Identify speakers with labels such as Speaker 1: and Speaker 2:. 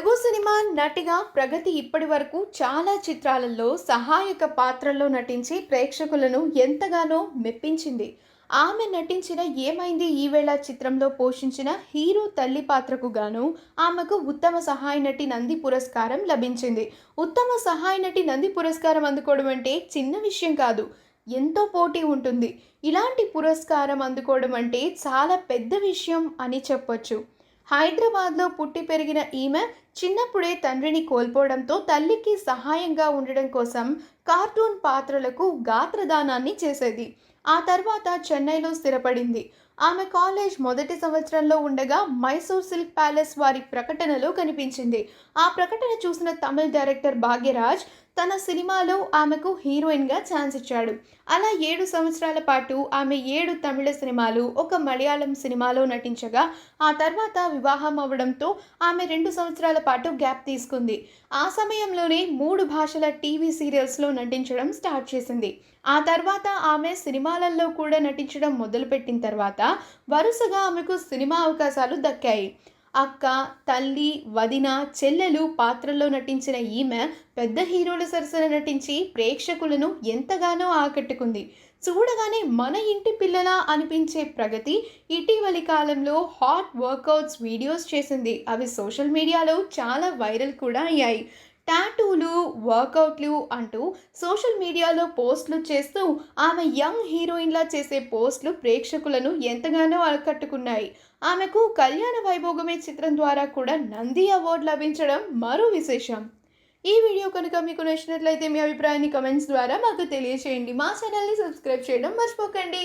Speaker 1: Telugu cinema నటిగా ప్రగతి ఇప్పటివరకు చాలా చిత్రాలలో సహాయక పాత్రల్లో నటించి ప్రేక్షకులను ఎంతగానో మెప్పించింది. ఆమె నటించిన 'ఏమైంది ఈవేళ' చిత్రంలో పోషించిన హీరో తల్లి పాత్రకు గాను ఆమెకు ఉత్తమ సహాయ నటి నంది పురస్కారం లభించింది. ఉత్తమ సహాయ నటి నంది పురస్కారం అందుకోవడం అంటే చిన్న విషయం కాదు. ఎంతో పోటీ ఉంటుంది. ఇలాంటి పురస్కారం అందుకోవడం అంటే చాలా పెద్ద విషయం అని చెప్పొచ్చు. హైదరాబాద్లో పుట్టి పెరిగిన ఈమె చిన్నప్పుడే తండ్రిని కోల్పోవడంతో తల్లికి సహాయంగా ఉండడం కోసం కార్టూన్ పాత్రలకు గాత్రదానాన్ని చేసేది. ఆ తర్వాత చెన్నైలో స్థిరపడింది. ఆమె కాలేజ్ మొదటి సంవత్సరంలో ఉండగా మైసూర్ సిల్క్ ప్యాలెస్ వారి ప్రకటనలో కనిపించింది. ఆ ప్రకటన చూసిన తమిళ డైరెక్టర్ భాగ్యరాజ్ తన సినిమాలో ఆమెకు హీరోయిన్గా ఛాన్స్ ఇచ్చాడు. అలా 7 సంవత్సరాల పాటు ఆమె 7 తమిళ సినిమాలు, ఒక మలయాళం సినిమాలో నటించగా ఆ తర్వాత వివాహం అవ్వడంతో ఆమె 2 సంవత్సరాల పాటు గ్యాప్ తీసుకుంది. ఆ సమయంలోనే 3 భాషల టీవీ సీరియల్స్లో నటించడం స్టార్ట్ చేసింది. ఆ తర్వాత ఆమె సినిమాలలో కూడా నటించడం మొదలుపెట్టిన తర్వాత వరుసగా ఆమెకు సినిమా అవకాశాలు దక్కాయి. అక్క, తల్లి, వదిన, చెల్లెలు పాత్రల్లో నటించిన ఈమె పెద్ద హీరోల సరసన నటించి ప్రేక్షకులను ఎంతగానో ఆకట్టుకుంది. చూడగానే మన ఇంటి పిల్లలా అనిపించే ప్రగతి ఇటీవలి కాలంలో హాట్ వర్కౌట్స్ వీడియోస్ చేసింది. అవి సోషల్ మీడియాలో చాలా వైరల్ కూడా అయ్యాయి. టాటూలు, వర్కౌట్లు అంటూ సోషల్ మీడియాలో పోస్టులు చేస్తూ ఆమె యంగ్ హీరోయిన్లా చేసే పోస్టులు ప్రేక్షకులను ఎంతగానో ఆకట్టుకున్నాయి. ఆమెకు కళ్యాణ వైభోగమే చిత్రం ద్వారా కూడా నంది అవార్డు లభించడం మరో విశేషం. ఈ వీడియో కనుక మీకు నచ్చినట్లయితే మీ అభిప్రాయాన్ని కమెంట్స్ ద్వారా మాకు తెలియజేయండి. మా ఛానల్ని సబ్స్క్రైబ్ చేయడం మర్చిపోకండి.